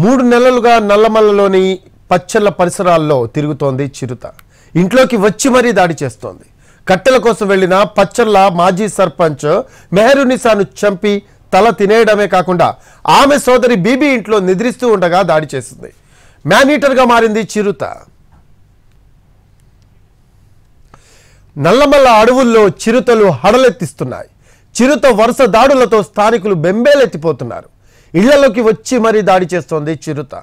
3 నెలలుగా నల్లమల్లలోని పచ్చళ్ళ పరిసరాల్లో తిరుగుతోంది చిరుత. ఇంట్లోకి వచ్చి మరీ దాడి చేస్తోంది. కట్టెల కోసం వెళ్లిన పచ్చళ్ళ మాజీ సర్పంచ్ మెహరునిసాను చంపి తల తినేయడమే కాకుండా ఆమె సోదరి బీబీ ఇంట్లో నిద్రిస్తూ ఉండగా దాడి చేసింది. మ్యానీటర్గా మారింది చిరుత. నల్లమల్ల అడవుల్లో చిరుతలు హడలెత్తిస్తున్నాయి. చిరుత వరుస దాడులతో స్థానికులు బెంబేలెత్తిపోతున్నారు. ఇళ్లలోకి వచ్చి మరీ దాడి చేస్తోంది చిరుత.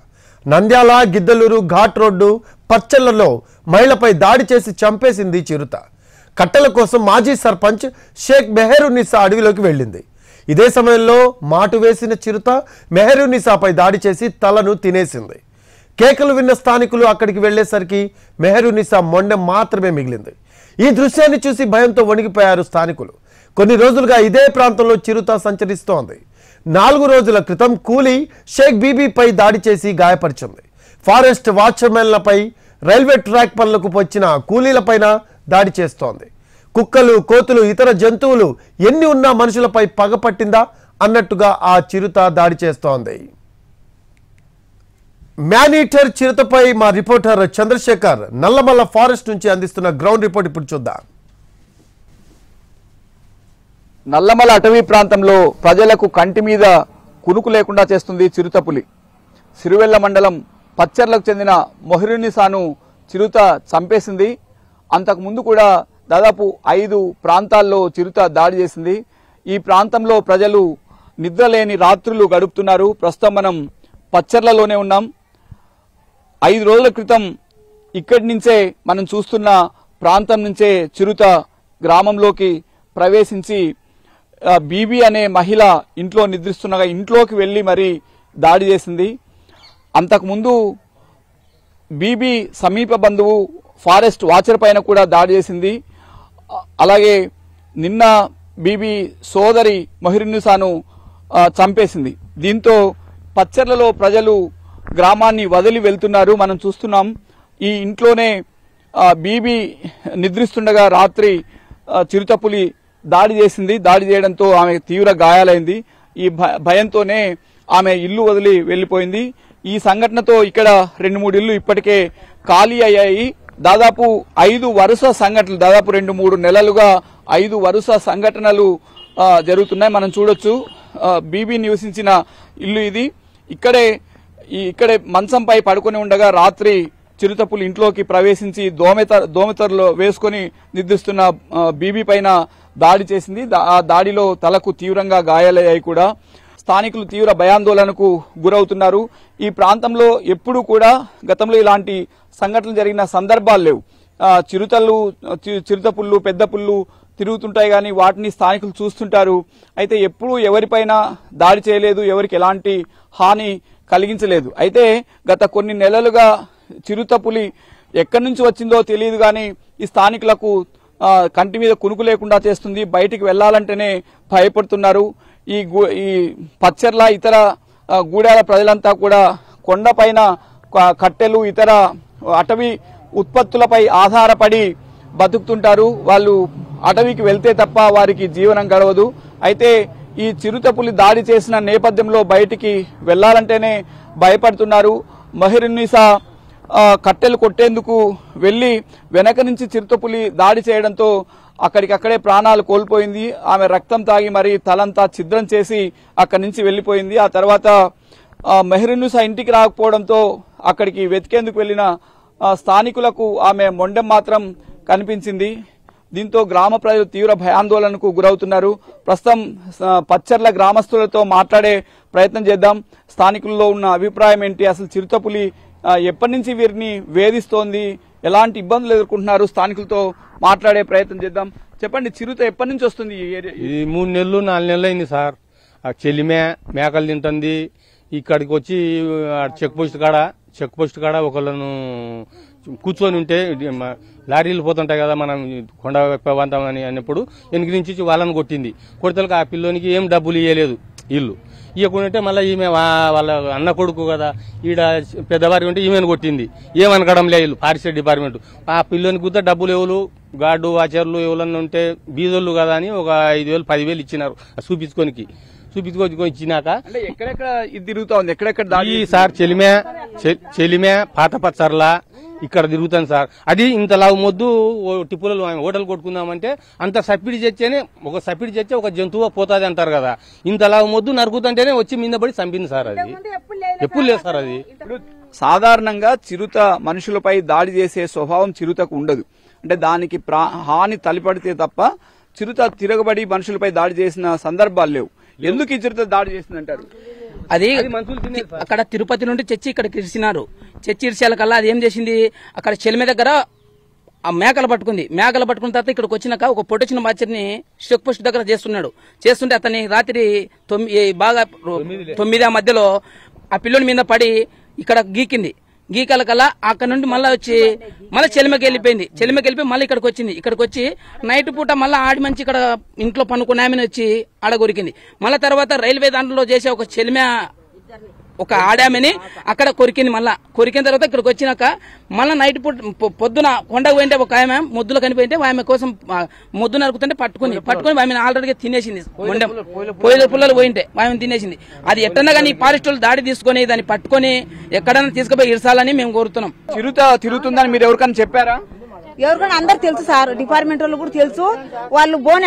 నంద్యాల, గిద్దలూరు ఘాట్ రోడ్డు పచ్చళ్లలో మహిళపై దాడి చేసి చంపేసింది చిరుత. కట్టెల కోసం మాజీ సర్పంచ్ షేక్ మెహరునిసా అడవిలోకి వెళ్ళింది. ఇదే సమయంలో మాటు వేసిన చిరుత మెహరునిసాపై దాడి చేసి తలను తినేసింది. కేకలు విన్న స్థానికులు అక్కడికి వెళ్లేసరికి మెహరునిసా మొండెం మాత్రమే మిగిలింది. ఈ దృశ్యాన్ని చూసి భయంతో వణికిపోయారు స్థానికులు. కొన్ని రోజులుగా ఇదే ప్రాంతంలో చిరుత సంచరిస్తోంది. 4 రోజుల క్రితం కూలీ షేక్ బీబీపై దాడి చేసి గాయపరిచింది. ఫారెస్ట్ వాచ్మెన్లపై, రైల్వే ట్రాక్ పనులకు వచ్చిన కూలీలపైన దాడి చేస్తోంది. కుక్కలు, కోతులు, ఇతర జంతువులు ఎన్ని ఉన్నా మనుషులపై పగపట్టిందా అన్నట్టుగా ఆ చిరుత దాడి చేస్తోంది. మ్యానీటర్ చిరుతపై మా రిపోర్టర్ చంద్రశేఖర్ నల్లమల్ల ఫారెస్ట్ నుంచి అందిస్తున్న గ్రౌండ్ రిపోర్ట్ ఇప్పుడు చూద్దాం. నల్లమల అటవీ ప్రాంతంలో ప్రజలకు కంటి మీద కునుకు లేకుండా చేస్తుంది చిరుతపులి. సిరువెల్ల మండలం పచ్చర్లకు చెందిన మెహరునిసాను చిరుత చంపేసింది. అంతకుముందు కూడా దాదాపు 5 ప్రాంతాల్లో చిరుత దాడి చేసింది. ఈ ప్రాంతంలో ప్రజలు నిద్రలేని రాత్రులు గడుపుతున్నారు. ప్రస్తుతం మనం పచ్చర్లలోనే ఉన్నాం. 5 రోజుల క్రితం ఇక్కడి నుంచే మనం చూస్తున్న ప్రాంతం నుంచే చిరుత గ్రామంలోకి ప్రవేశించి బీబీ అనే మహిళ ఇంట్లో నిద్రిస్తుండగా ఇంట్లోకి వెళ్లి మరి దాడి చేసింది. అంతకుముందు బీబీ సమీప బంధువు ఫారెస్ట్ వాచర్ పైన కూడా దాడి చేసింది. అలాగే నిన్న బీబీ సోదరి మెహరునిసాను చంపేసింది. దీంతో పచ్చర్లలో ప్రజలు గ్రామాన్ని వదిలి వెళ్తున్నారు. మనం చూస్తున్నాం. ఈ ఇంట్లోనే బీబీ నిద్రిస్తుండగా రాత్రి చిరుతపులి దాడి చేసింది. దాడి చేయడంతో ఆమె తీవ్ర గాయాలైంది. ఈ భయంతోనే ఆమె ఇల్లు వదిలి వెళ్లిపోయింది. ఈ సంఘటనతో ఇక్కడ 2-3 ఇళ్లు ఇప్పటికే ఖాళీ అయ్యాయి. దాదాపు 5 వరుస సంఘటనలు, దాదాపు 2-3 నెలలుగా 5 వరుస సంఘటనలు జరుగుతున్నాయి. మనం చూడొచ్చు. బీబీ నివసించిన ఇల్లు ఇది. ఇక్కడే మంచంపై పడుకొని ఉండగా రాత్రి చిరుతపులి ఇంట్లోకి ప్రవేశించి దోమెతరలో వేసుకొని నిద్రిస్తున్న బీబీ పైన దాడి చేసింది. ఆ దాడిలో తలకు తీవ్రంగా గాయాలయ్యాయి కూడా. స్థానికులు తీవ్ర భయాందోళనకు గురవుతున్నారు. ఈ ప్రాంతంలో ఎప్పుడూ కూడా గతంలో ఇలాంటి సంఘటనలు జరిగిన సందర్భాలు లేవు. చిరుతపుళ్ళు, పెద్ద పుళ్ళు తిరుగుతుంటాయి కానీ వాటిని స్థానికులు చూస్తుంటారు. అయితే ఎప్పుడూ ఎవరిపైన దాడి చేయలేదు, ఎవరికి ఎలాంటి హాని కలిగించలేదు. అయితే గత కొన్ని నెలలుగా చిరుతపులి ఎక్కడి నుంచి వచ్చిందో తెలియదు కానీ ఈ స్థానికులకు కంటి మీద కునుకు లేకుండా చేస్తుంది. బయటికి వెళ్లాలంటేనే భయపడుతున్నారు. ఈ పచ్చర్ల ఇతర గూడాల ప్రజలంతా కూడా కొండపైన కట్టెలు, ఇతర అటవీ ఉత్పత్తులపై ఆధారపడి బతుకుతుంటారు. వాళ్ళు అటవీకి వెళ్తే తప్ప వారికి జీవనం గడవదు. అయితే ఈ చిరుతపులి దాడి చేసిన నేపథ్యంలో బయటికి వెళ్లాలంటేనే భయపడుతున్నారు. మెహరునిసా కట్టెలు కొట్టేందుకు వెళ్లి వెనక నుంచి చిరుతపులి దాడి చేయడంతో అక్కడికక్కడే ప్రాణాలు కోల్పోయింది. ఆమె రక్తం తాగి మరి తలంతా ఛిద్రం చేసి అక్కడి నుంచి వెళ్లిపోయింది. ఆ తర్వాత మెహరునిసా ఇంటికి రాకపోవడంతో అక్కడికి వెతికేందుకు వెళ్లిన స్థానికులకు ఆమె మొండెం మాత్రం కనిపించింది. దీంతో గ్రామ ప్రజలు తీవ్ర భయాందోళనకు గురవుతున్నారు. ప్రస్తుతం పచ్చర్ల గ్రామస్తులతో మాట్లాడే ప్రయత్నం చేద్దాం. స్థానికుల్లో ఉన్న అభిప్రాయం ఏంటి, అసలు చిరుతపులి ఎప్పటి నుంచి వీరిని వేధిస్తోంది, ఎలాంటి ఇబ్బందులు ఎదుర్కొంటున్నారు, స్థానికులతో మాట్లాడే ప్రయత్నం చేద్దాం. చెప్పండి, చిరుత ఎప్పటి నుంచి వస్తుంది ఈ ఏరియా? 3 నెలలు 4 నెలలు అయింది సార్. ఆ చెల్లిమే మేకలు తింటుంది. ఇక్కడికి వచ్చి చెక్ పోస్ట్ కాడ ఒకళ్ళను కూర్చొని ఉంటే లారీలు పోతుంటాయి కదా, మనం కొండ వంతామని అన్నప్పుడు వెనక నుంచి వాళ్ళని కొట్టింది. కొడితే ఆ పిల్లోనికి ఏం డబ్బులు ఇవ్వలేదు. ఇల్లు ఇవ్వకుంటే మళ్ళీ ఈమె వాళ్ళ అన్న కొడుకు కదా, ఈడ పెద్దవారి ఉంటే ఈమెను కొట్టింది. ఏమనకడం లేదు ఫారెస్ట్ డిపార్ట్మెంట్. ఆ పిల్లోనికి కూడా డబ్బులు ఎవరు, గార్డు వాచర్లు ఎవరన్నా ఉంటే బీదోళ్ళు కదా అని ఒక 5,000 10,000 ఇచ్చినారు చూపించుకోనికి. చూపించుకొని ఇచ్చినాక అంటే ఎక్కడెక్కడ ఇది తిరుగుతా ఉంది, ఎక్కడెక్కడ దాడి సార్ చెలిమే పాత పచ్చర్ల ఇక్కడ తిరుగుతాను సార్. అది ఇంత లావు మొద్దు టిప్పులలో హోటల్ కొట్టుకుందామంటే అంత సప్పిడి చేస్తేనే ఒక సప్పిడి చేస్తే ఒక జంతువు పోతాది అంటారు కదా, ఇంత లావు మొద్దు నరుకుతుంటేనే వచ్చి మీద పడి చంపింది సార్. అది ఎప్పుడు లేదు సార్. అది సాధారణంగా చిరుత మనుషులపై దాడి చేసే స్వభావం చిరుతకు ఉండదు. అంటే దానికి హాని తలపడితే తప్ప చిరుత తిరగబడి మనుషులపై దాడి చేసిన సందర్భాలు లేవు. ఎందుకు ఈ చిరుత దాడి చేసిందంటారు? అది అక్కడ తిరుపతి నుండి చచ్చి ఇక్కడికి ఇరిసినారు. చచ్చి ఇరిసేల కల్లా అది ఏం చేసింది, అక్కడ చెలిమే దగ్గర ఆ మేకలు పట్టుకుంది. మేకలు పట్టుకున్న తర్వాత ఇక్కడికి వచ్చినాక ఒక పొట్టొచ్చిన బాధ్యతని చెక్ పోస్ట్ దగ్గర చేస్తుంటే అతన్ని రాత్రి 9 మధ్యలో ఆ పిల్లోని మీద పడి ఇక్కడ గీకల కల్లా అక్కడ నుండి మళ్ళీ వచ్చి మళ్ళీ చెలిమకి వెళ్ళిపోయి మళ్ళీ ఇక్కడికి వచ్చింది. ఇక్కడికి వచ్చి నైట్ పూట మళ్ళీ ఆడి మంచి ఇక్కడ ఇంట్లో పనుకున్న ఆమెను వచ్చి ఆడ కొరికింది. మళ్ళీ తర్వాత రైల్వే దాంట్లో చేసే ఒక చెలిమ ఒక ఆడామెని అక్కడ కొరికింది. మళ్ళా కొరికిన తర్వాత ఇక్కడికి వచ్చినాక మళ్ళీ నైట్ పొద్దున కొండకు పోయింటే ఒక ఆమె ముద్దులు కనిపోయింటే ఆమె కోసం ముద్దు నరుకుతుంటే పట్టుకుని ఆమె ఆల్రెడీ తినేసింది. పొయ్యి పుల్లలు పోయింటే ఆమె తినేసింది. అది ఎట్టన్నా కానీ ఫారెస్ట్ వాళ్ళు దాడి తీసుకొని దాన్ని పట్టుకొని ఎక్కడైనా తీసుకుపోయి ఇరసాలని మేము కోరుతున్నాం. చిరుత తిరుగుతుందని మీరు ఎవరికైనా చెప్పారా? ఎవరికైనా అందరు తెలుసు సార్, డిపార్ట్మెంట్ వాళ్ళు కూడా తెలుసు. వాళ్ళు బోన్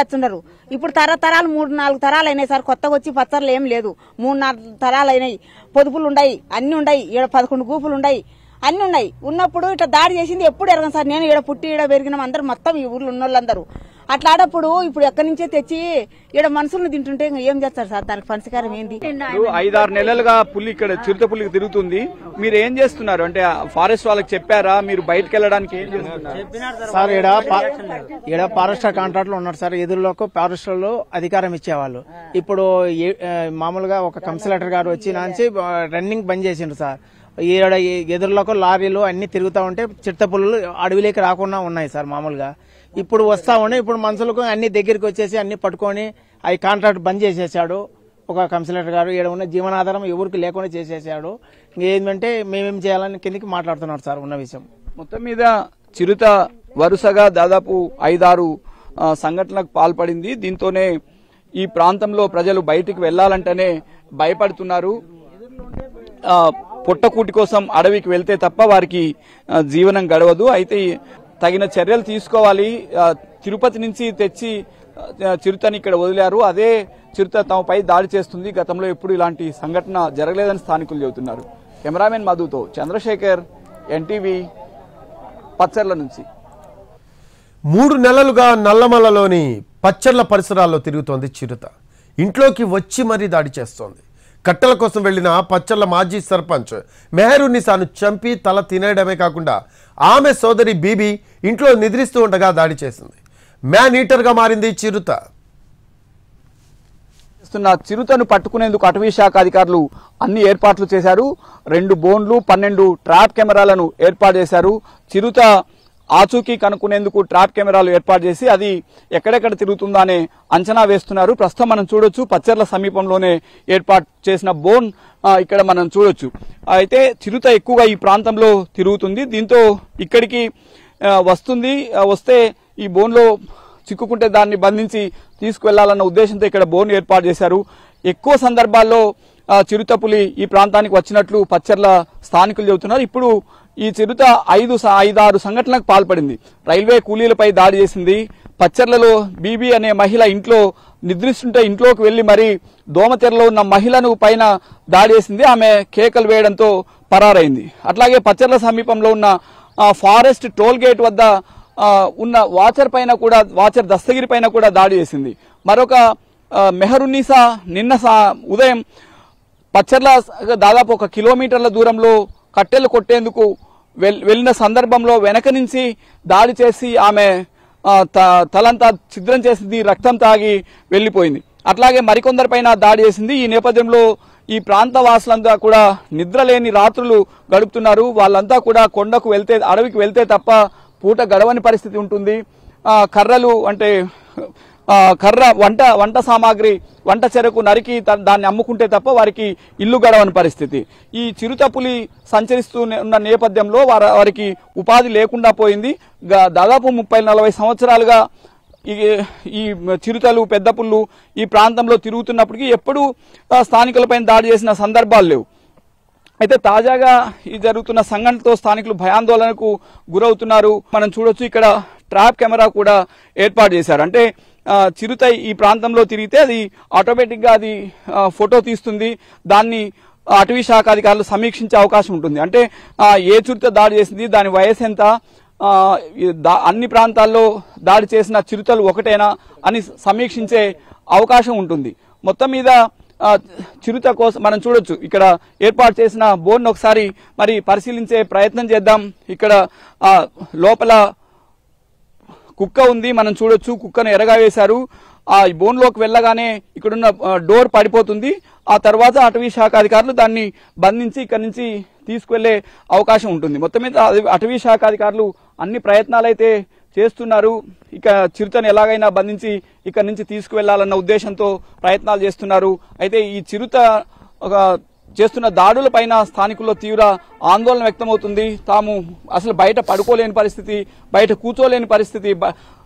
ఎత్తుండరు. ఇప్పుడు తరాలు 3-4 తరాలు అయినాయి సార్. కొత్తగా వచ్చి పచ్చర్లు ఏం లేదు. 3-4 తరాలు అయినాయి. పొదుపులు ఉన్నాయి, అన్ని ఉన్నాయి. 11 గూపులు ఉన్నాయి, అన్ని ఉన్నాయి. ఉన్నప్పుడు ఇట్లా దాడి చేసింది ఎప్పుడు ఎరగను సార్. నేను ఈడ పుట్టి ఈడ పెరిగినాం అందరు, మొత్తం ఈ ఊర్లో ఉన్న వాళ్ళందరూ. అట్లా ఆడప్పుడు ఇప్పుడు ఎక్కడి నుంచే తెచ్చి ఈడ మనుషులను తింటుంటే ఏం చేస్తారు సార్? దానికి పరిష్కారం ఏంది? 5-6 నెలలుగా పులి ఇక్కడ చిరుత పులికి తిరుగుతుంది. మీరు ఏం చేస్తున్నారు? అంటే ఫారెస్ట్ వాళ్ళకి చెప్పారా? మీరు బయటకు వెళ్ళడానికి ఏం చేస్తున్నారు సార్? ఈడ ఫారెస్ట్ కాంట్రాక్ట్ లో ఉన్నారు సార్. ఎదురులోకి ఫారెస్ట్ వాళ్ళు అధికారం ఇచ్చేవాళ్ళు. ఇప్పుడు మామూలుగా ఒక కన్సల్టేటర్ గారు వచ్చి నాంచి రన్నింగ్ బంద్ చేసిండ్రు సార్. ఈడ ఎదురులోకి లారీలు అన్ని తిరుగుతా ఉంటే చిరుత పులులు అడవిలోకి రాకుండా ఉన్నాయి సార్. మామూలుగా ఇప్పుడు వస్తా ఉన్నాయి. ఇప్పుడు మనుషులకు అన్ని దగ్గరికి వచ్చేసి అన్ని పట్టుకొని అవి కాంట్రాక్ట్ బంద్ చేసేసాడు ఒక కన్సల్టేటర్ గారు. ఈడ ఉన్న జీవనాధారం ఎవరికి లేకుండా చేసేసాడు. ఏంటంటే మేమేం చేయాలని కిందకి మాట్లాడుతున్నారు సార్ ఉన్న విషయం. మొత్తం మీద చిరుత వరుసగా దాదాపు 5-6 సంఘటనలకు పాల్పడింది. దీంతోనే ఈ ప్రాంతంలో ప్రజలు బయటికి వెళ్లాలంటేనే భయపడుతున్నారు. పొట్టకూటి కోసం అడవికి వెళ్తే తప్ప వారికి జీవనం గడవదు. అయితే తగిన చర్యలు తీసుకోవాలి. తిరుపతి నుంచి తెచ్చి చిరుతని ఇక్కడ వదిలారు. అదే చిరుత తమపై దాడి చేస్తుంది. గతంలో ఎప్పుడు ఇలాంటి సంఘటన జరగలేదని స్థానికులు చెబుతున్నారు. కెమెరామెన్ మధుతో చంద్రశేఖర్, ఎన్టీవీ, పచ్చర్ల నుంచి. 3 నెలలుగా నల్లమలలోని పచ్చర్ల పరిసరాల్లో తిరుగుతోంది చిరుత. ఇంట్లోకి వచ్చి మరీ దాడి చేస్తోంది. కట్టెల కోసం వెళ్లిన పచ్చర్ల మాజీ సర్పంచ్ మెహరున్నిసాను చంపి తల తినేయడమే కాకుండా ఆమె సోదరి బీబీ ఇంట్లో నిద్రిస్తూ ఉండగా దాడి చేసింది. మ్యాన్ ఈటర్గా మారింది చిరుత. చిరుతను పట్టుకునేందుకు అటవీ శాఖ అధికారులు అన్ని ఏర్పాట్లు చేశారు. 2 బోన్లు, 12 ట్రాప్ కెమెరాలను ఏర్పాటు చేశారు. చిరుత ఆచూకీ కనుక్కునేందుకు ట్రాప్ కెమెరాలు ఏర్పాటు చేసి అది ఎక్కడెక్కడ తిరుగుతుందా అనే అంచనా వేస్తున్నారు. ప్రస్తుతం మనం చూడొచ్చు పచ్చర్ల సమీపంలోనే ఏర్పాటు చేసిన బోన్ ఇక్కడ మనం చూడొచ్చు. అయితే చిరుత ఎక్కువగా ఈ ప్రాంతంలో తిరుగుతుంది. దీంతో ఇక్కడికి వస్తే ఈ బోన్లో చిక్కుకుంటే దాన్ని బంధించి తీసుకువెళ్లాలన్న ఉద్దేశంతో ఇక్కడ బోన్ ఏర్పాటు చేశారు. ఎక్కువ సందర్భాల్లో చిరుత పులి ఈ ప్రాంతానికి వచ్చినట్లు పచ్చర్ల స్థానికులు చెబుతున్నారు. ఇప్పుడు ఈ చిరుత 5-6 సంఘటనలకు పాల్పడింది. రైల్వే కూలీలపై దాడి చేసింది. పచ్చర్లలో బీబీ అనే మహిళ ఇంట్లో నిద్రిస్తుంటే ఇంట్లోకి వెళ్లి మరి దోమతెరలో ఉన్న మహిళను పైన దాడి చేసింది. ఆమె కేకలు వేయడంతో పరారైంది. అట్లాగే పచ్చర్ల సమీపంలో ఉన్న ఫారెస్ట్ టోల్ గేట్ వద్ద ఉన్న వాచర్ దస్తగిరి పైన కూడా దాడి చేసింది. మరొక మెహరున్నీసా నిన్న ఉదయం పచ్చర్ల దాదాపు 1 కిలోమీటర్ల దూరంలో కట్టెలు కొట్టేందుకు వెళ్లిన సందర్భంలో వెనక నుంచి దాడి చేసి ఆమె తలంతా ఛిద్రం చేసింది, రక్తం తాగి వెళ్లిపోయింది. అట్లాగే మరికొందరిపైన దాడి చేసింది. ఈ నేపథ్యంలో ఈ ప్రాంత వాసులంతా కూడా నిద్రలేని రాత్రులు గడుపుతున్నారు. వాళ్ళంతా కూడా కొండకు వెళ్తే, అడవికి వెళ్తే తప్ప పూట గడవని పరిస్థితి ఉంటుంది. కర్రలు అంటే వంట సామాగ్రి, వంట చెరకు నరికి దాన్ని అమ్ముకుంటే తప్ప వారికి ఇల్లు గడవని పరిస్థితి. ఈ చిరుత పులి సంచరిస్తూ ఉన్న నేపథ్యంలో వారికి ఉపాధి లేకుండా పోయింది. దాదాపు 30-40 సంవత్సరాలుగా ఈ చిరుతలు పెద్ద పుళ్ళు ఈ ప్రాంతంలో తిరుగుతున్నప్పటికీ ఎప్పుడూ స్థానికులపైన దాడి చేసిన సందర్భాలు లేవు. అయితే తాజాగా ఈ జరుగుతున్న సంఘటనతో స్థానికులు భయాందోళనకు గురవుతున్నారు. మనం చూడొచ్చు ఇక్కడ ట్రాప్ కెమెరా కూడా ఏర్పాటు చేశారు. అంటే చిరుత ఈ ప్రాంతంలో తిరిగితే అది ఆటోమేటిక్గా అది ఫోటో తీస్తుంది. దాన్ని అటవీ శాఖ అధికారులు సమీక్షించే అవకాశం ఉంటుంది. అంటే ఏ చిరుత దాడి చేసింది, దాని వయసు ఎంత, అన్ని ప్రాంతాల్లో దాడి చేసిన చిరుతలు ఒకటేనా అని సమీక్షించే అవకాశం ఉంటుంది. మొత్తం మీద చిరుత కోసం మనం చూడొచ్చు ఇక్కడ ఏర్పాటు చేసిన బోర్డును ఒకసారి మరి పరిశీలించే ప్రయత్నం చేద్దాం. ఇక్కడ లోపల కుక్క ఉంది, మనం చూడొచ్చు. కుక్కను ఎరగా వేశారు. ఆ బోన్లోకి వెళ్ళగానే ఇక్కడున్న డోర్ పడిపోతుంది. ఆ తర్వాత అటవీ శాఖ అధికారులు దాన్ని బంధించి ఇక్కడి నుంచి తీసుకువెళ్లే అవకాశం ఉంటుంది. మొత్తం మీద అటవీ శాఖ అధికారులు అన్ని ప్రయత్నాలు అయితే చేస్తున్నారు. ఇక చిరుతను ఎలాగైనా బంధించి ఇక్కడి నుంచి తీసుకువెళ్లాలన్న ఉద్దేశంతో ప్రయత్నాలు చేస్తున్నారు. అయితే ఈ చిరుత చేస్తున్న దాడులపైన స్థానికుల్లో తీవ్ర ఆందోళన వ్యక్తమవుతుంది. తాము అసలు బయట పడుకోలేని పరిస్థితి, బయట కూర్చోలేని పరిస్థితి,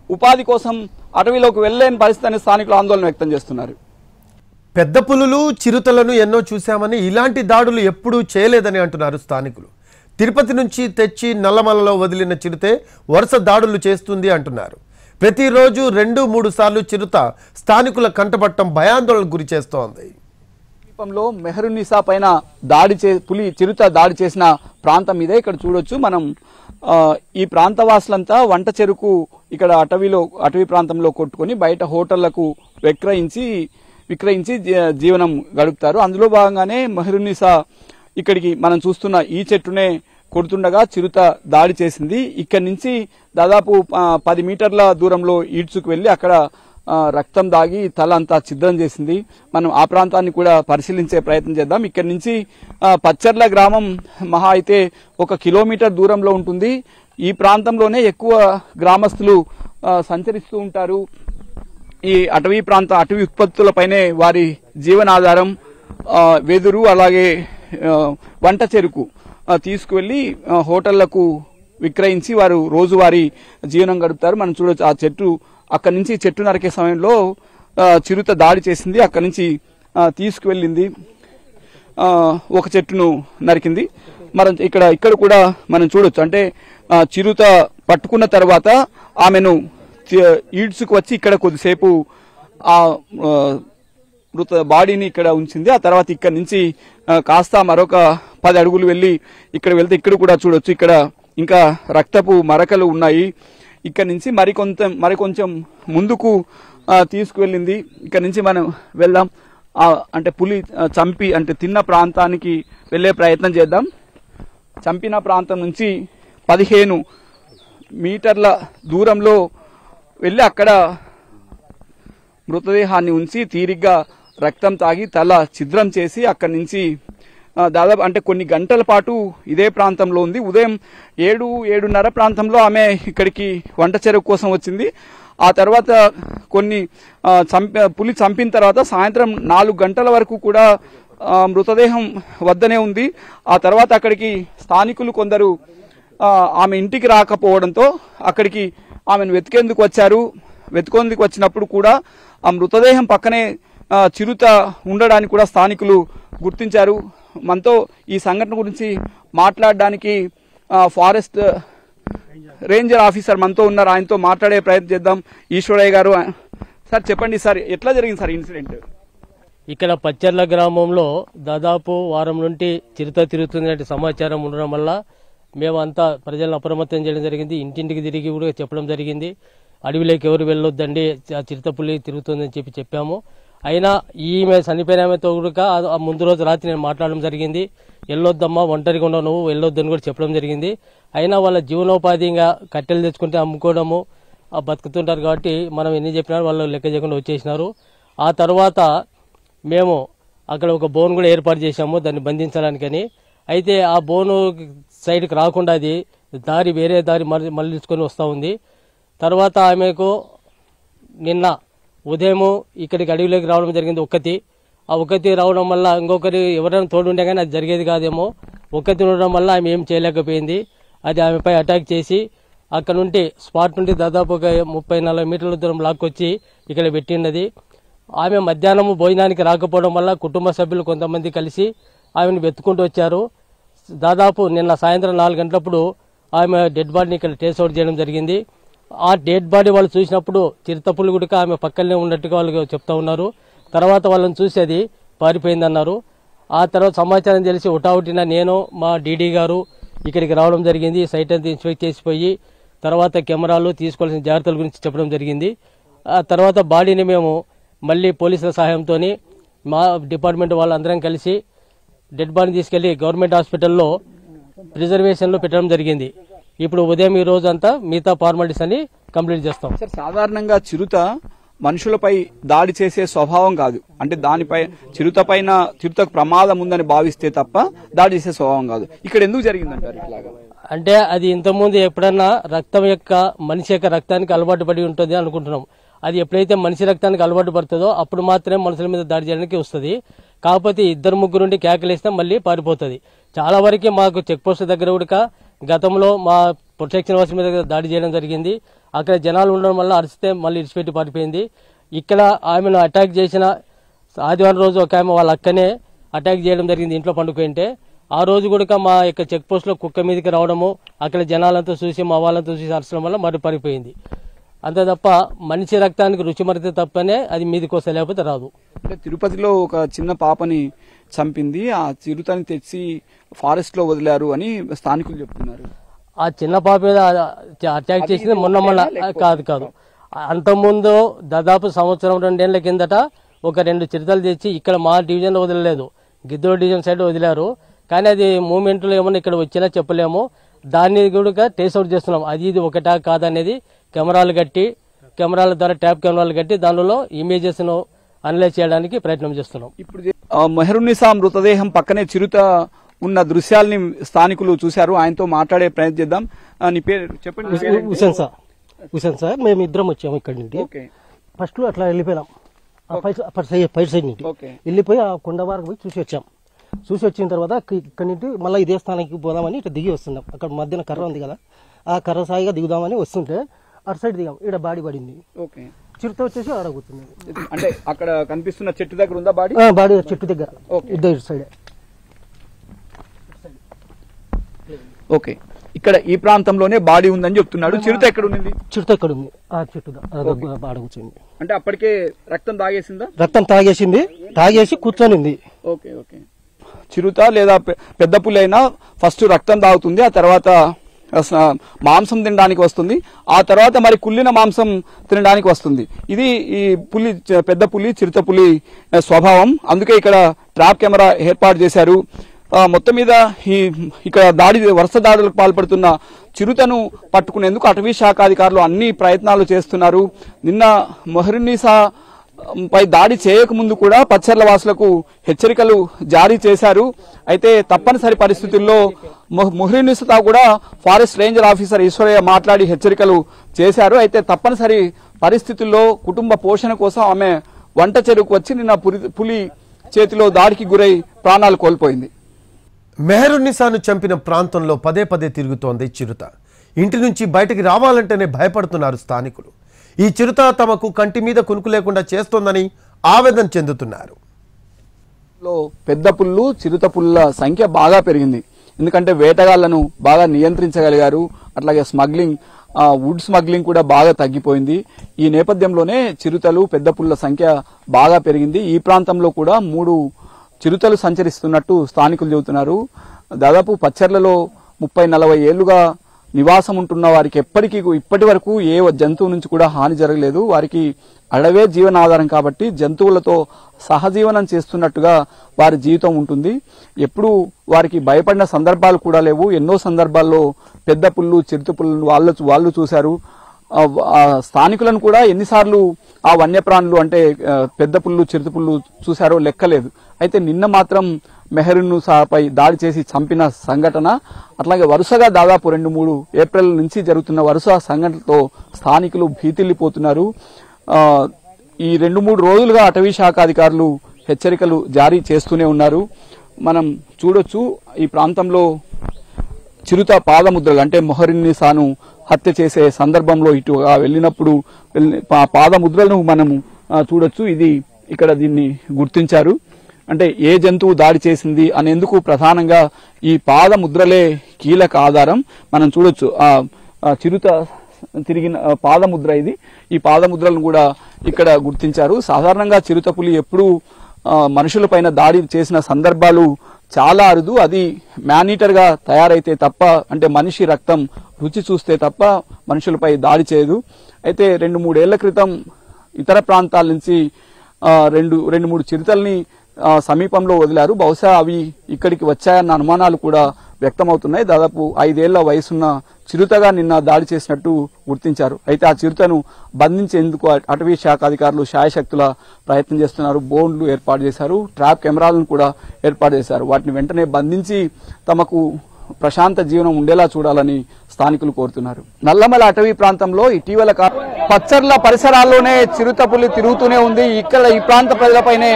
ఉపాధి కోసం అటవీలోకి వెళ్లేని పరిస్థితి అని స్థానికులు ఆందోళన వ్యక్తం చేస్తున్నారు. పెద్ద పులులు చిరుతలను ఎన్నో చూశామని ఇలాంటి దాడులు ఎప్పుడూ చేయలేదని అంటున్నారు స్థానికులు. తిరుపతి నుంచి తెచ్చి నల్లమలలో వదిలిన చిరుతే వరుస దాడులు చేస్తుంది అంటున్నారు. ప్రతిరోజు 2-3 సార్లు చిరుత స్థానికుల కంటపట్టం భయాందోళనకు గురి చేస్తోంది. సమీపంలో మెహరునిసా పైన చిరుత దాడి చేసిన ప్రాంతం మీదే ఇక్కడ చూడొచ్చు మనం. ఈ ప్రాంతవాసులంతా వంట చెరుకు ఇక్కడ అటవీ ప్రాంతంలో కొట్టుకొని బయట హోటళ్లకు విక్రయించి జీవనం గడుపుతారు. అందులో భాగంగానే మెహరునిసా ఇక్కడికి మనం చూస్తున్న ఈ చెట్టునే కొడుతుండగా చిరుత దాడి చేసింది. ఇక్కడి నుంచి దాదాపు 10 మీటర్ల దూరంలో ఈడ్చుకు వెళ్లి అక్కడ రక్తం దాగి తల అంతా ఛిద్రం చేసింది. మనం ఆ ప్రాంతాన్ని కూడా పరిశీలించే ప్రయత్నం చేద్దాం. ఇక్కడి నుంచి పచ్చర్ల గ్రామం మహా అయితే 1 కిలోమీటర్ దూరంలో ఉంటుంది. ఈ ప్రాంతంలోనే ఎక్కువ గ్రామస్తులు సంచరిస్తూ ఉంటారు. ఈ అటవీ ఉత్పత్తులపైనే వారి జీవనాధారం. వెదురు అలాగే వంట చెరుకు తీసుకువెళ్లి హోటళ్లకు విక్రయించి వారు రోజువారీ జీవనం గడుపుతారు. మనం చూడొచ్చు ఆ చెట్టు అక్కడి నుంచి చెట్టు నరికే సమయంలో చిరుత దాడి చేసింది. అక్కడి నుంచి తీసుకువెళ్ళింది, ఒక చెట్టును నరికింది. మనం ఇక్కడ కూడా మనం చూడొచ్చు. అంటే చిరుత పట్టుకున్న తర్వాత ఆమెను ఈడ్చుకు వచ్చి ఇక్కడ కొద్దిసేపు ఆ మృత బాడీని ఇక్కడ ఉంచింది. ఆ తర్వాత ఇక్కడ నుంచి కాస్త మరొక 10 అడుగులు వెళ్లి ఇక్కడ వెళ్తే ఇక్కడ కూడా చూడొచ్చు. ఇక్కడ ఇంకా రక్తపు మరకలు ఉన్నాయి. ఇక్కడ నుంచి మరికొంచెం ముందుకు తీసుకువెళ్ళింది. ఇక్కడ నుంచి మనం వెళ్దాం. అంటే పులి చంపి అంటే తిన్న ప్రాంతానికి వెళ్లే ప్రయత్నం చేద్దాం. చంపిన ప్రాంతం నుంచి 15 మీటర్ల దూరంలో వెళ్లి అక్కడ మృతదేహాన్ని ఉంచి తీరిగ్గా రక్తం తాగి తల ఛిద్రం చేసి అక్కడి నుంచి దాదాపు అంటే కొన్ని గంటల పాటు ఇదే ప్రాంతంలో ఉంది. ఉదయం 7-7:30 ప్రాంతంలో ఆమె ఇక్కడికి వంట చెరుకు కోసం వచ్చింది. ఆ తర్వాత పులి చంపిన తర్వాత సాయంత్రం 4 గంటల వరకు కూడా మృతదేహం వద్దనే ఉంది. ఆ తర్వాత అక్కడికి స్థానికులు కొందరు ఆమె ఇంటికి రాకపోవడంతో అక్కడికి ఆమెను వెతికేందుకు వచ్చారు. వెతుకేందుకు వచ్చినప్పుడు కూడా ఆ మృతదేహం పక్కనే చిరుత ఉండడానికి కూడా స్థానికులు గుర్తించారు. మనతో ఈ సంఘటన గురించి మాట్లాడడానికి ఫారెస్ట్ రేంజర్ ఆఫీసర్ మనతో ఉన్నారు. ఆయనతో మాట్లాడే ప్రయత్నం చేద్దాం. ఈశ్వరయ్య గారు, సార్ చెప్పండి సార్, ఎట్లా జరిగింది సార్ ఇన్సిడెంట్? ఇక్కడ పచ్చర్ల గ్రామంలో దాదాపు వారం నుండి చిరుత తిరుగుతున్నట్టు సమాచారం ఉండడం వల్ల మేమంతా ప్రజలను అప్రమత్తం చేయడం జరిగింది. ఇంటింటికి తిరిగి కూడా చెప్పడం జరిగింది. అడవిలోకి ఎవరు వెళ్ళొద్దండి, చిరుత పులి తిరుగుతుందని చెప్పాము. అయినా ఈమె చనిపోయిన ఆమెతో కూడా ముందు రోజు రాత్రి నేను మాట్లాడడం జరిగింది. వెళ్ళొద్దమ్మా, ఒంటరిగా ఉండవు, నువ్వు వెళ్ళొద్దని కూడా చెప్పడం జరిగింది. అయినా వాళ్ళ జీవనోపాధిగా కట్టెలు తెచ్చుకుంటే అమ్ముకోవడము బతుకుతుంటారు కాబట్టి మనం ఎన్ని చెప్పినా వాళ్ళు లెక్క చేయకుండా వచ్చేసినారు. ఆ తర్వాత మేము అక్కడ ఒక బోన్ కూడా ఏర్పాటు చేశాము దాన్ని బంధించడానికని. అయితే ఆ బోను సైడ్కి రాకుండా అది వేరే దారి మళ్ళించుకొని వస్తూ ఉంది. తర్వాత ఆమెకు నిన్న ఉదయం ఇక్కడికి అడవిలోకి రావడం జరిగింది. ఆ ఒక్కతి రావడం వల్ల ఇంకొకరి ఎవరైనా తోడుండే కానీ అది జరిగేది కాదేమో. ఒక్కతి ఉండడం వల్ల ఆమె ఏం చేయలేకపోయింది. అది ఆమెపై అటాక్ చేసి అక్కడ నుండి స్పాట్ నుండి దాదాపు ఒక 30-40 మీటర్ల దూరం లాక్కొచ్చి ఇక్కడ పెట్టినది. ఆమె మధ్యాహ్నం భోజనానికి రాకపోవడం వల్ల కుటుంబ సభ్యులు కొంతమంది కలిసి ఆమెను వెతుక్కుంటూ వచ్చారు. దాదాపు నిన్న సాయంత్రం 4 గంటలప్పుడు ఆమె డెడ్ బాడీని ఇక్కడ ట్రేస్ అవుట్ చేయడం జరిగింది. ఆ డెడ్ బాడీ వాళ్ళు చూసినప్పుడు చిరుతపులి గుడిక ఆమె పక్కనే ఉన్నట్టుగా వాళ్ళు చెప్తా ఉన్నారు. తర్వాత వాళ్ళని చూసి అది పారిపోయిందన్నారు. ఆ తర్వాత సమాచారం తెలిసి ఉటావుటిన నేను మా డీడీ గారు ఇక్కడికి రావడం జరిగింది. సైట్ అంతా ఇన్స్పెక్ట్ చేసిపోయి తర్వాత కెమెరాలు తీసుకోవాల్సిన జాగ్రత్తల గురించి చెప్పడం జరిగింది. ఆ తర్వాత బాడీని మేము మళ్ళీ పోలీసుల సహాయంతో మా డిపార్ట్మెంట్ వాళ్ళందరం కలిసి డెడ్ బాడీని తీసుకెళ్లి గవర్నమెంట్ హాస్పిటల్లో ప్రిజర్వేషన్లో పెట్టడం జరిగింది. ఇప్పుడు ఉదయం ఈ రోజు అంతా మిగతా ఫార్మాలిటీస్ అని కంప్లీట్ చేస్తాం. సార్, సాధారణంగా చిరుత మనుషులపై దాడి చేసే స్వభావం కాదు. అంటే చిరుతకు ప్రమాదం ఉందని భావిస్తే తప్ప దాడి చేసే స్వభావం కాదు. ఇక్కడ ఎందుకు జరిగిందంటారు ఇట్లాగా? అంటే అది ఇంతకుముందు ఎప్పుడన్నా మనిషి యొక్క రక్తానికి అలవాటు పడి ఉంటుంది అనుకుంటున్నాం. అది ఎప్పుడైతే మనిషి రక్తానికి అలవాటు పడుతుందో అప్పుడు మాత్రమే మనుషుల మీద దాడి చేయడానికి వస్తుంది. కాకపోతే 2-3 నుండి కేకలేస్తే మళ్ళీ పారిపోతుంది. చాలా వరకు మాకు చెక్ పోస్ట్ దగ్గర కూడా గతంలో మా ప్రొటెక్షన్ వర్స్ మీద దాడి చేయడం జరిగింది. అక్కడ జనాలు ఉండడం వల్ల అరిస్తే మళ్ళీ ఇడిచిపెట్టి పారిపోయింది. ఇక్కడ ఆమెను అటాక్ చేసిన ఆదివారం రోజు ఒక ఆమె వాళ్ళ అక్కనే అటాక్ చేయడం జరిగింది ఇంట్లో పండుకుంటే. ఆ రోజు కూడా మా యొక్క చెక్ పోస్ట్ లో కుక్క మీదకి రావడము అక్కడ జనాలంతా చూసి మా వాళ్ళంతా చూసి అరచడం వల్ల మరి పారిపోయింది. అంతే తప్ప మనిషి రక్తానికి రుచి మరితే తప్పనే అది మీదకి వస్తే లేకపోతే రాదు. అంటే తిరుపతిలో ఒక చిన్న పాపని చంపింది, ఆ చిరుతని తెచ్చి ఫారెస్ట్ లో వదిలారు అని స్థానికులు చెప్తున్నారు. ఆ చిన్న పాప మీద అటాక్ చేసింది మొన్న కాదు. అంతకుముందు దాదాపు 1-2 ఏళ్ల కిందట ఒక 2 చిరుతలు తెచ్చి ఇక్కడ మా డివిజన్ లో వదిలేదు, గిద్దూరు డివిజన్ సైడ్ వదిలారు. కానీ అది మూమెంట్లో ఏమన్నా ఇక్కడ వచ్చినా చెప్పలేము. దాన్ని కూడా ట్రేస్ అవుట్ చేస్తున్నాం. అది ఇది ఒకటా కాదనేది కెమెరాల ద్వారా ట్యాప్ కెమెరాలు కట్టి దానిలో ఇమేజెస్ ను అనలైజ్ చేయడానికి ప్రయత్నం చేస్తున్నాం. ఇప్పుడు మెహరున్నిసా మృతదేహం పక్కనే చిరుత ఉన్న దృశ్యాలని స్థానికులు చూశారు. ఆయనతో మాట్లాడే ప్రయత్నం చేద్దాం. నీ పేరు చెప్పండి. హుసేన్ సార్, మేము ఇద్దరం వచ్చాము ఇక్కడ నుండి. ఫస్ట్ లో అట్లా వెళ్ళిపోయినాం పైర్ సైడ్ నుండి వెళ్ళిపోయి ఆ కొండవారకు పోయి చూసి వచ్చాం. చూసి వచ్చిన తర్వాత ఇక్కడ నుండి మళ్ళీ ఇదే స్థానానికి పోదామని ఇట్లా దిగి వస్తున్నాం. అక్కడ మధ్యన కర్ర ఉంది కదా, ఆ కర్ర సాయిగా దిగుదామని వస్తుంటే అటు సైడ్ దిగాం. ఇక్కడ బాడీ పడింది. చిరుత వచ్చేసి ఆడ కూర్చుంది. అంటే అక్కడ కనిపిస్తున్న చెట్టు దగ్గర ఉందా బాడీ? బాడీ చెట్టు దగ్గర ఇద్దరు సైడ్. ఓకే, ఇక్కడ ఈ ప్రాంతంలోనే బాడీ ఉందని చెప్తున్నాడు. చిరుత ఎక్కడ ఉంది? చిరుత ఎక్కడ ఉంది? ఆ చెట్టు ఆడ కూర్చుంది. అంటే అప్పటికే రక్తం తాగేసిందా? రక్తం తాగేసి కూర్చొని. Okay okay. చిరుత లేదా పెద్ద పులి అయినా ఫస్ట్ రక్తం తాగుతుంది, ఆ తర్వాత మాంసం తినడానికి వస్తుంది, ఆ తర్వాత మరి కుళ్ళిన మాంసం తినడానికి వస్తుంది. ఇది ఈ పెద్ద పులి చిరుత పులి స్వభావం. అందుకే ఇక్కడ ట్రాప్ కెమెరా ఏర్పాటు చేశారు. మొత్తం మీద ఇక్కడ వరుస దాడులకు పాల్పడుతున్న చిరుతను పట్టుకునేందుకు అటవీ శాఖ అధికారులు అన్ని ప్రయత్నాలు చేస్తున్నారు. నిన్న మెహరున్నిసా పై దాడి చేయకముందు కూడా పచ్చర్ల వాసులకు హెచ్చరికలు జారీ చేశారు. అయితే తప్పనిసరి పరిస్థితుల్లో మెహరున్నిసా కూడా ఫారెస్ట్ రేంజర్ ఆఫీసర్ ఈశ్వరయ్య మాట్లాడి హెచ్చరికలు చేశారు. అయితే తప్పనిసరి పరిస్థితుల్లో కుటుంబ పోషణ కోసం ఆమె వంట చెరుకు వచ్చి నిన్న పులి చేతిలో దాడికి గురై ప్రాణాలు కోల్పోయింది. మెహరున్నిసాను చంపిన ప్రాంతంలో పదే తిరుగుతోంది చిరుత. ఇంటి నుంచి బయటికి రావాలంటేనే భయపడుతున్నారు స్థానికులు. ఈ చిరుత తమకు కంటి మీద కునుకు లేకుండా చేస్తోందని ఆవేదన చెందుతున్నారు. పెద్ద పుల్లు చిరుత పుల్ల సంఖ్య బాగా పెరిగింది. ఎందుకంటే వేటగాళ్లను బాగా నియంత్రించగలిగారు. అట్లాగే వుడ్ స్మగ్లింగ్ కూడా బాగా తగ్గిపోయింది. ఈ నేపథ్యంలోనే చిరుతలు పెద్ద పుల్ల సంఖ్య బాగా పెరిగింది. ఈ ప్రాంతంలో కూడా 3 చిరుతలు సంచరిస్తున్నట్టు స్థానికులు చెబుతున్నారు. దాదాపు పచ్చర్లలో 30-40 ఏళ్లుగా నివాసం ఉంటున్న వారికి ఇప్పటి వరకు ఏ జంతువు నుంచి కూడా హాని జరగలేదు. వారికి అడవే జీవనాధారం కాబట్టి జంతువులతో సహజీవనం చేస్తున్నట్టుగా వారి జీవితం ఉంటుంది. ఎప్పుడు వారికి భయపడిన సందర్భాలు కూడా లేవు. ఎన్నో సందర్భాల్లో పెద్ద పుల్లు చిరుత పుల్లను వాళ్ళు చూశారు. స్థానికులను కూడా ఎన్నిసార్లు ఆ వన్యప్రాణులు అంటే పెద్ద పుల్లు చిరుత పుల్లు చూశారో లెక్కలేదు. అయితే నిన్న మాత్రం మెహరున్నిసాపై దాడి చేసి చంపిన సంఘటన, అట్లాగే వరుసగా దాదాపు 2-3 ఏప్రిల్ నుంచి జరుగుతున్న వరుస సంఘటనలతో స్థానికులు భీతిల్లిపోతున్నారు. ఈ 2-3 రోజులుగా అటవీ శాఖ అధికారులు హెచ్చరికలు జారీ చేస్తూనే ఉన్నారు. మనం చూడొచ్చు ఈ ప్రాంతంలో చిరుత పాదముద్రలు అంటే మెహరున్నిసాను హత్య చేసే సందర్భంలో ఇటుగా వెళ్ళినప్పుడు పాదముద్రలను మనము చూడొచ్చు. ఇది ఇక్కడ దీన్ని గుర్తించారు. అంటే ఏ జంతువు దాడి చేసింది అనేందుకు ప్రధానంగా ఈ పాదముద్రలే కీలక ఆధారం. మనం చూడొచ్చు చిరుత తిరిగిన పాదముద్ర ఇది. ఈ పాదముద్రలను కూడా ఇక్కడ గుర్తించారు. సాధారణంగా చిరుతపులి ఎప్పుడూ మనుషులపైన దాడి చేసిన సందర్భాలు చాలా అరుదు. అది మ్యానీటర్ గా తయారైతే తప్ప, అంటే మనిషి రక్తం రుచి చూస్తే తప్ప మనుషులపై దాడి చేయదు. అయితే 2-3 ఏళ్ల క్రితం ఇతర ప్రాంతాల నుంచి రెండు మూడు చిరుతల్ని సమీపంలో వదిలారు. బహుశా అవి ఇక్కడికి వచ్చాయన్న అనుమానాలు కూడా వ్యక్తమవుతున్నాయి. దాదాపు 5 ఏళ్ల వయసున్న చిరుతగా నిన్న దాడి చేసినట్టు గుర్తించారు. అయితే ఆ చిరుతను బంధించేందుకు అటవీ శాఖ అధికారులు శాయశక్తుల ప్రయత్నం చేస్తున్నారు. బోన్లు ఏర్పాటు చేశారు, ట్రాప్ కెమెరాలను కూడా ఏర్పాటు చేశారు. వాటిని వెంటనే బంధించి తమకు ప్రశాంత జీవనం ఉండేలా చూడాలని స్థానికులు కోరుతున్నారు. నల్లమల అటవీ ప్రాంతంలో ఇటీవల పచ్చర్ల పరిసరాల్లోనే చిరుతపులి తిరుగుతూనే ఉంది. ఇక్కడ ఈ ప్రాంత ప్రజలపైనే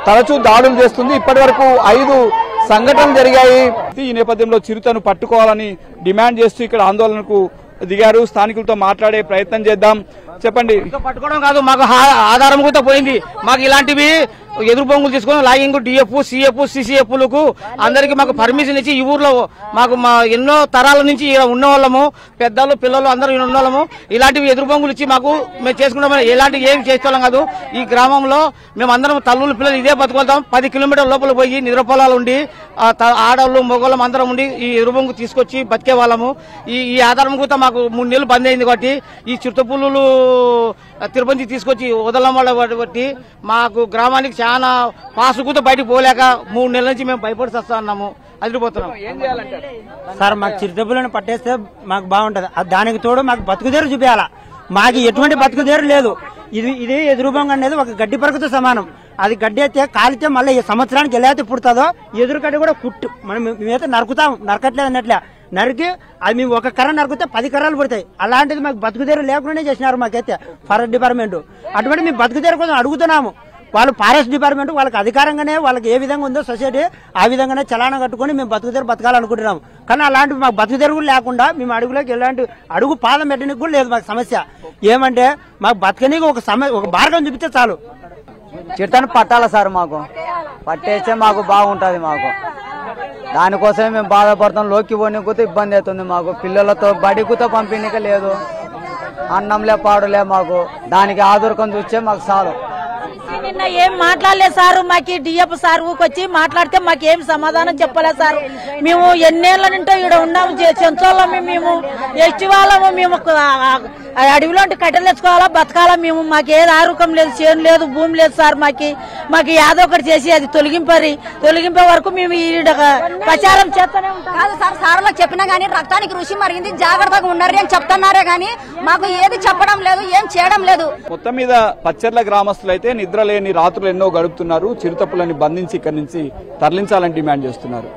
తరచూ దాడులు చేస్తుంది. ఇప్పటి వరకు 5 సంఘటనలు జరిగాయి. ఈ నేపథ్యంలో చిరుతను పట్టుకోవాలని డిమాండ్ చేస్తూ ఇక్కడ ఆందోళనకు దిగారు. స్థానికులతో మాట్లాడే ప్రయత్నం చేద్దాం. చెప్పండి. పట్టుకోవడం కాదు, మాకు ఆధారం కూడా పోయింది. మాకు ఇలాంటివి ఎదురు బొంగులు తీసుకుని లాగింగ్ డిఎఫ్, సిఎఫ్, సిసిఎఫ్లకు అందరికి మాకు పర్మిషన్ ఇచ్చి ఈ ఊర్లో మాకు ఎన్నో తరాల నుంచి ఉన్న వాళ్ళము, పెద్దలు పిల్లలు అందరూ ఉన్న వాళ్ళము ఇలాంటివి ఎదురు బొంగులు ఇచ్చి మాకు మేము చేసుకుంటాం. ఎలాంటివి ఏం చేసుకోవాలి కాదు. ఈ గ్రామంలో మేము అందరం తల్లులు పిల్లలు ఇదే బతుకుతాం. 10 కిలోమీటర్ల లోపల పోయి నిద్ర పొలాలు ఉండి ఆడవాళ్ళు మొగోళ్ళం అందరం ఉండి ఈ ఎదురు బొంగు తీసుకొచ్చి బతికే వాళ్ళము. ఈ ఆధారం కూడా మాకు 3 నెలలు బంద్ అయింది కాబట్టి ఈ చిరుతపులులు తిరుపతి తీసుకొచ్చి వదలడం వల్ల బట్టి మాకు గ్రామానికి చాలా పాసు కూడా బయటకు పోలేక 3 నెలల నుంచి మేము భయపడి వస్తా ఉన్నాము. అదిరిపోతున్నాం. ఏం చేయాలంటే సార్ మాకు చిరుతపులను పట్టేస్తే మాకు బాగుంటది. దానికి తోడు మాకు బతుకుదేరు చూపించాలా. మాకు ఎటువంటి బతుకుదేరు లేదు. ఇది ఎదురుబొంగ అనేది ఒక గడ్డి పరకతో సమానం. అది గడ్డి అయితే కాలితే మళ్ళీ ఈ సంవత్సరానికి ఎలా అయితే పుడుతుందో ఎదురు గడ్డి కూడా కుట్టు మనం మేమైతే నరుకుతాం. నరకట్లేదు అన్నట్లే నరికి అది మేము ఒక కర్ర నరికితే 10 కర్రలు పడతాయి. అలాంటిది మాకు బతుకుదేరు లేకుండానే చేసినారు మాకైతే ఫారెస్ట్ డిపార్ట్మెంట్. అటువంటి మేము బతుకుదేరు కోసం అడుగుతున్నాము. వాళ్ళు ఫారెస్ట్ డిపార్ట్మెంట్ వాళ్ళకి అధికారంగానే వాళ్ళకి ఏ విధంగా ఉందో సొసైటీ ఆ విధంగానే చలానా కట్టుకుని మేము బతుకుదేరు బతకాలనుకుంటున్నాము. కానీ అలాంటి మాకు బతుకుదేరు కూడా లేకుండా మేము అడుగులోకి ఎలాంటి అడుగు పాదం పెట్టడానికి కూడా లేదు. మాకు సమస్య ఏమంటే మాకు బతకనీకి ఒక మార్గం చూపిస్తే చాలు. చిరుతను పట్టాలి సార్. మాకు పట్టేస్తే మాకు బాగుంటది. మాకు దానికోసమే మేము బాధపడతాం. లోకి పోనీకూతే ఇబ్బంది అవుతుంది. మాకు పిల్లలతో బడికుతో పంపిణీక లేదు. అన్నంలే పాడులే. మాకు దానికి ఆదుర్కం చూస్తే మాకు చాలు. నిన్న ఏం మాట్లాడలేదు సార్. మాకు డిఎఫ్ సార్ వచ్చి మాట్లాడితే మాకేం సమాధానం చెప్పలేదు సార్. మేము ఎన్నేళ్ల నుంటో ఇక్కడ ఉన్నాము. చెంచోళ్ళము, మేము ఎస్టీ వాళ్ళము. మేము అడవిలో కట్టెలు తెచ్చుకోవాలా, బతకాలా. మేము మాకు ఏది ఆరోగ్యం లేదు, చేను లేదు, భూమి లేదు సార్. మాకు యాదో ఒకటి చేసి అది తొలగింపే వరకు మేము ఈ ప్రచారం చేస్తూనే ఉంటాం. కాదు సార్, సార్లకు చెప్పినా గానీ రక్తానికి రుచి మరిగింది, జాగ్రత్తగా ఉన్నారు అని చెప్తున్నారే గానీ మాకు ఏది చెప్పడం లేదు, ఏం చేయడం లేదు. మొత్తం మీద పచ్చర్ల గ్రామస్తులు అయితే నిద్రలేని రాత్రులు ఎన్నో గడుపుతున్నారు. చిరుతపులని బంధించి ఇక్కడి నుంచి తరలించాలని డిమాండ్ చేస్తున్నారు.